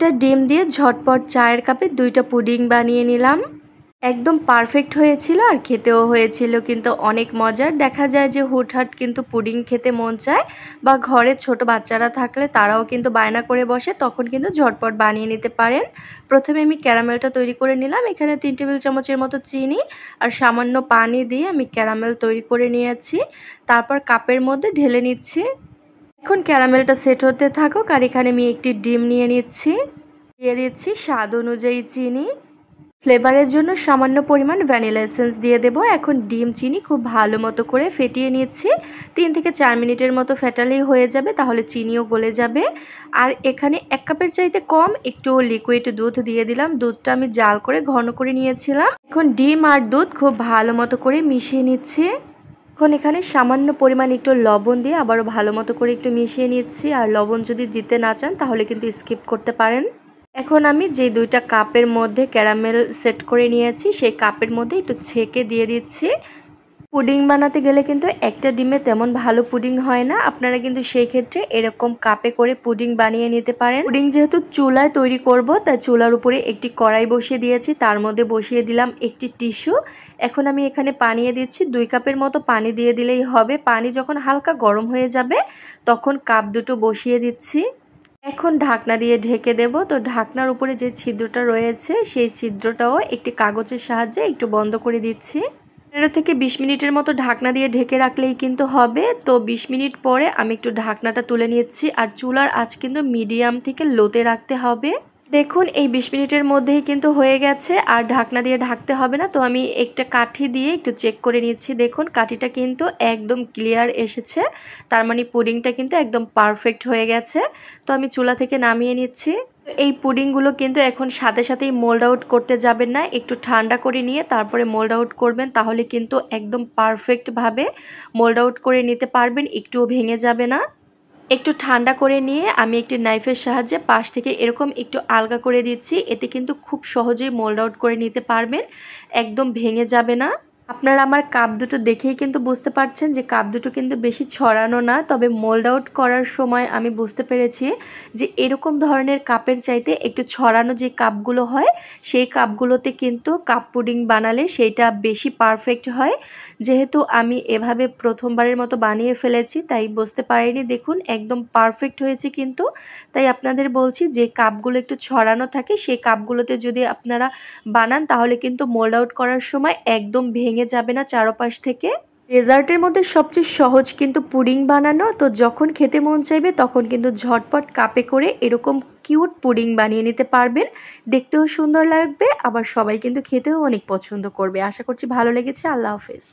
একটা ডিম দিয়ে ঝটপট চায়ের কাপে 2টা পুডিং বানিয়ে নিলাম। একদম পারফেক্ট হয়েছিল আর খেতেও হয়েছিল কিন্তু অনেক মজার। দেখা যায় যে হুটহাট কিন্তু পুডিং খেতে মন চায়, বা ঘরে ছোট বাচ্চারা থাকলে তারাও কিন্তু বায়না করে বসে, তখন কিন্তু ঝটপট বানিয়ে নিতে পারেন। প্রথমে আমি ক্যারামেলটা তৈরি করে নিলাম। এখানে 3 টেবিল চামচের মতো চিনি আর সামান্য পানি দিয়ে আমি ক্যারামেল তৈরি করে নিয়েছি। তারপর কাপের মধ্যে ঢেলে নিচ্ছি। এখন ক্যারামেলটা সেট হতে থাকুক আর এখানে আমি একটি ডিম নিয়ে নিচ্ছি। দিয়ে দিচ্ছি স্বাদ অনুযায়ী চিনি। ফ্লেভারের জন্য সামান্য পরিমাণ ভ্যানিলা এসেন্স দিয়ে দেব। এখন ডিম চিনি খুব ভালো মতো করে ফেটিয়ে নিচ্ছি। 3 থেকে 4 মিনিটের মতো ফেটালেই হয়ে যাবে, তাহলে চিনিও গলে যাবে। আর এখানে 1 কাপের চাইতে কম একটু লিকুইড দুধ দিয়ে দিলাম। দুধটা আমি জাল করে ঘন করে নিয়েছিলাম। এখন ডিম আর দুধ খুব ভালো মতো করে মিশিয়ে নিচ্ছি। এখন এখানে সামান্য পরিমাণ একটু লবণ দিয়ে আবারও ভালো মতো করে একটু মিশিয়ে নিচ্ছি। আর লবণ যদি দিতে না চান তাহলে কিন্তু স্কিপ করতে পারেন। এখন আমি যে 2টা কাপের মধ্যে ক্যারামেল সেট করে নিয়েছি সেই কাপের মধ্যে একটু ছেঁকে দিয়ে দিচ্ছি। পুডিং বানাতে গেলে কিন্তু একটা ডিমে তেমন ভালো পুডিং হয় না, আপনারা কিন্তু সেই ক্ষেত্রে এরকম কাপে করে পুডিং বানিয়ে নিতে পারেন। পুডিং যেহেতু চুলায় তৈরি করব তাই চুলার উপরে একটি কড়াই বসিয়ে দিয়েছি, তার মধ্যে বসিয়ে দিলাম একটি টিস্যু। এখন আমি এখানে পানি দিচ্ছি, 2 কাপের মতো পানি দিয়ে দিলেই হবে। পানি যখন হালকা গরম হয়ে যাবে তখন কাপ দুটো বসিয়ে দিচ্ছি। এখন ঢাকনা দিয়ে ঢেকে দেব। তো ঢাকনার উপরে যে ছিদ্রটা রয়েছে সেই ছিদ্রটাও একটি কাগজের সাহায্যে একটু বন্ধ করে দিচ্ছি। 15 থেকে 20 মিনিটের মতো ঢাকনা দিয়ে ঢেকে রাখলেই কিন্তু হবে। তো 20 মিনিট পরে আমি একটু ঢাকনাটা তুলে নিচ্ছি। আর চুলার আঁচ কিন্তু মিডিয়াম থেকে লোতে রাখতে হবে। দেখুন এই 20 মিনিটের মধ্যেই কিন্তু হয়ে গেছে, আর ঢাকনা দিয়ে ঢাকতে হবে না। তো আমি একটা কাঠি দিয়ে একটু চেক করে নিচ্ছি। দেখুন কাঠিটা কিন্তু একদম ক্লিয়ার এসেছে, তার মানে পুডিংটা কিন্তু একদম পারফেক্ট হয়ে গেছে। তো আমি চুলা থেকে নামিয়ে নিচ্ছি। এই পুডিংগুলো কিন্তু এখন সাথে সাথেই মোল্ড আউট করতে যাবেন না, একটু ঠান্ডা করে নিয়ে তারপরে মোল্ড আউট করবেন, তাহলে কিন্তু একদম পারফেক্টভাবে মোল্ড আউট করে নিতে পারবেন, একটুও ভেঙে যাবে না। একটু ঠান্ডা করে নিয়ে আমি একটি নাইফের সাহায্যে পাশ থেকে এরকম একটু আলগা করে দিচ্ছি। এতে কিন্তু খুব সহজেই মোল্ড আউট করে নিতে পারবেন, একদম ভেঙে যাবে না। আপনারা আমার কাপ দুটো দেখেই কিন্তু বুঝতে পারছেন যে কাপ দুটো কিন্তু বেশি ছড়ানো না, তবে মোল্ড আউট করার সময় আমি বুঝতে পেরেছি যে এরকম ধরনের কাপের চাইতে একটু ছড়ানো যে কাপগুলো হয় সেই কাপগুলোতে কিন্তু কাপ পুডিং বানালে সেইটা বেশি পারফেক্ট হয়। যেহেতু আমি এভাবে প্রথমবারের মতো বানিয়ে ফেলেছি তাই বুঝতে পারিনি। দেখুন একদম পারফেক্ট হয়েছে কিন্তু। তাই আপনাদের বলছি যে কাপগুলো একটু ছড়ানো থাকে সেই কাপগুলোতে যদি আপনারা বানান তাহলে কিন্তু মোল্ড আউট করার সময় একদম ভেঙে যাবে না চারপাশ থেকে। ডেজার্টের মধ্যে সবচেয়ে সহজ কিন্তু পুডিং বানানো। তো যখন খেতে মন চাইবে তখন কিন্তু ঝটপট কাপে করে এরকম কিউট পুডিং বানিয়ে নিতে পারবেন। দেখতেও সুন্দর লাগবে, আবার সবাই কিন্তু খেতেও অনেক পছন্দ করবে। আশা করছি ভালো লেগেছে। আল্লাহ হাফেজ।